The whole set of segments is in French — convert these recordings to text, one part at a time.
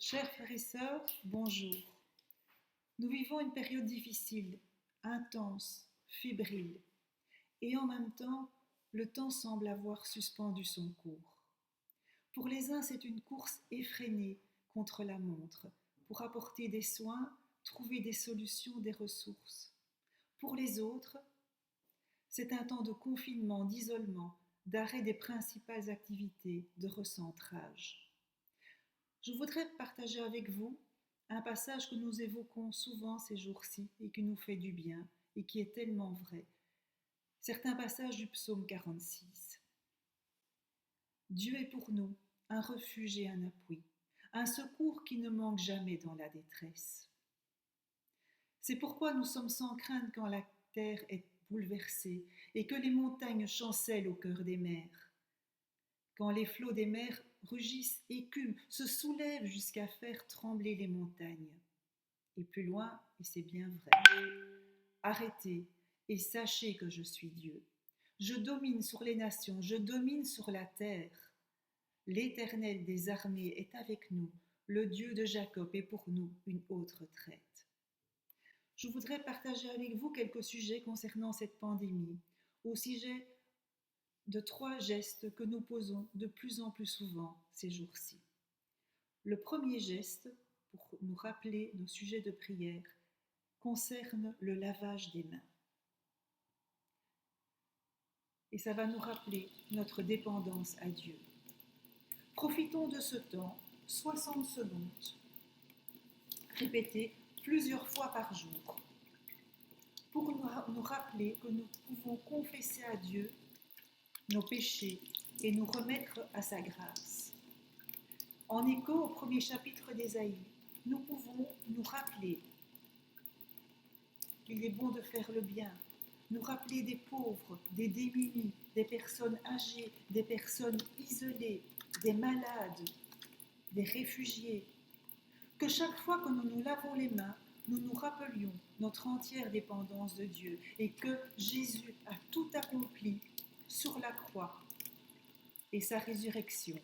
Chers frères et sœurs, bonjour. Nous vivons une période difficile, intense, fébrile, et en même temps, le temps semble avoir suspendu son cours. Pour les uns, c'est une course effrénée contre la montre, pour apporter des soins, trouver des solutions, des ressources. Pour les autres, c'est un temps de confinement, d'isolement, d'arrêt des principales activités, de recentrage. Je voudrais partager avec vous un passage que nous évoquons souvent ces jours-ci et qui nous fait du bien et qui est tellement vrai. Certains passages du psaume 46. Dieu est pour nous un refuge et un appui, un secours qui ne manque jamais dans la détresse. C'est pourquoi nous sommes sans crainte quand la terre est bouleversée et que les montagnes chancellent au cœur des mers. Quand les flots des mers rugissent, écument, se soulèvent jusqu'à faire trembler les montagnes. Et plus loin, et c'est bien vrai, arrêtez et sachez que je suis Dieu. Je domine sur les nations, je domine sur la terre. L'Éternel des armées est avec nous, le Dieu de Jacob est pour nous une haute retraite. Je voudrais partager avec vous quelques sujets concernant cette pandémie, au sujet de 3 gestes que nous posons de plus en plus souvent ces jours-ci. Le premier geste, pour nous rappeler nos sujets de prière, concerne le lavage des mains. Et ça va nous rappeler notre dépendance à Dieu. Profitons de ce temps, 60 secondes, répétées plusieurs fois par jour, pour nous rappeler que nous pouvons confesser à Dieu nos péchés et nous remettre à sa grâce. En écho au premier chapitre d'Ésaïe, nous pouvons nous rappeler qu'il est bon de faire le bien, nous rappeler des pauvres, des démunis, des personnes âgées, des personnes isolées, des malades, des réfugiés. Que chaque fois que nous nous lavons les mains, nous nous rappelions notre entière dépendance de Dieu et que Jésus a tout accompli sur la croix et sa résurrection.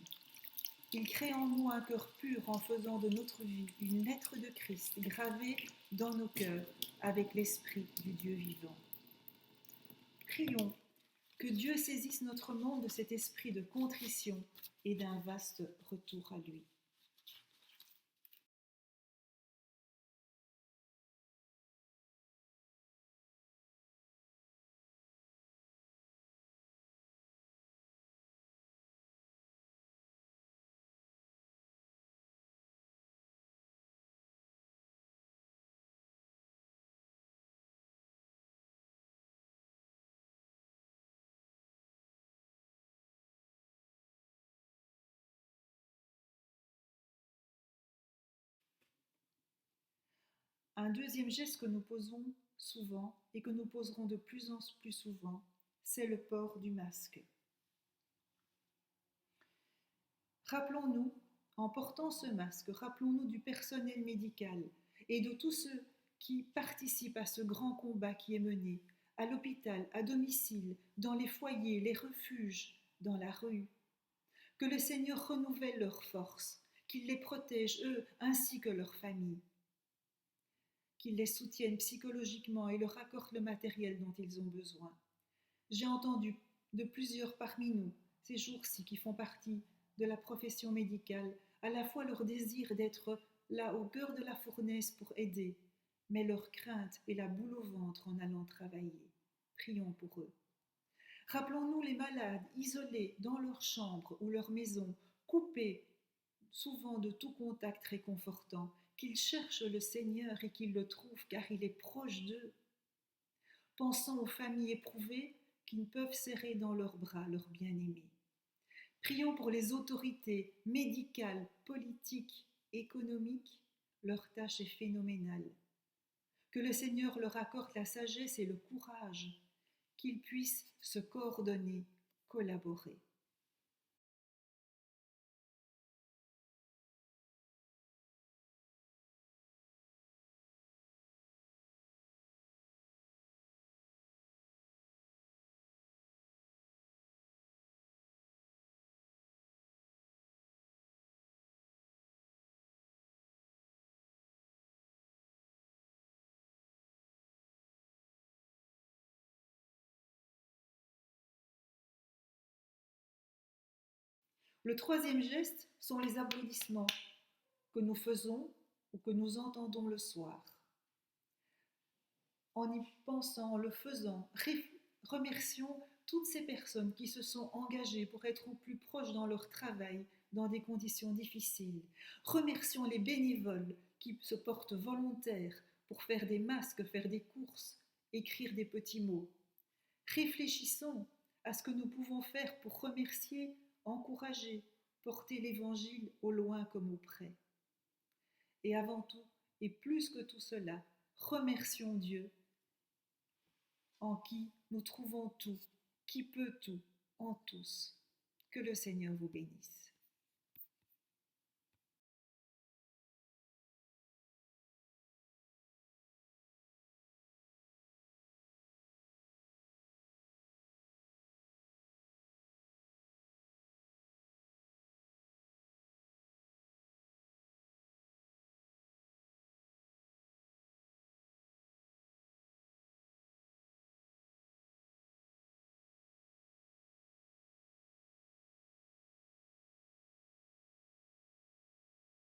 Il crée en nous un cœur pur en faisant de notre vie une lettre de Christ gravée dans nos cœurs avec l'esprit du Dieu vivant. Prions que Dieu saisisse notre monde de cet esprit de contrition et d'un vaste retour à lui. Un deuxième geste que nous posons souvent et que nous poserons de plus en plus souvent, c'est le port du masque. Rappelons-nous, en portant ce masque, rappelons-nous du personnel médical et de tous ceux qui participent à ce grand combat qui est mené à l'hôpital, à domicile, dans les foyers, les refuges, dans la rue. Que le Seigneur renouvelle leurs forces, qu'il les protège, eux, ainsi que leurs familles, qu'il les soutienne psychologiquement et leur accorde le matériel dont ils ont besoin. J'ai entendu de plusieurs parmi nous, ces jours-ci, qui font partie de la profession médicale, à la fois leur désir d'être là au cœur de la fournaise pour aider, mais leur crainte et la boule au ventre en allant travailler. Prions pour eux. Rappelons-nous les malades isolés dans leur chambre ou leur maison, coupés souvent de tout contact réconfortant, qu'ils cherchent le Seigneur et qu'ils le trouvent car il est proche d'eux. Pensons aux familles éprouvées qui ne peuvent serrer dans leurs bras leurs bien-aimés. Prions pour les autorités médicales, politiques, économiques. Leur tâche est phénoménale. Que le Seigneur leur accorde la sagesse et le courage, qu'ils puissent se coordonner, collaborer. Le troisième geste sont les applaudissements que nous faisons ou que nous entendons le soir. En y pensant, en le faisant, remercions toutes ces personnes qui se sont engagées pour être au plus proche dans leur travail, dans des conditions difficiles. Remercions les bénévoles qui se portent volontaires pour faire des masques, faire des courses, écrire des petits mots. Réfléchissons à ce que nous pouvons faire pour remercier, encourager, porter l'Évangile au loin comme au près. Et avant tout, et plus que tout cela, remercions Dieu en qui nous trouvons tout, qui peut tout, en tous. Que le Seigneur vous bénisse.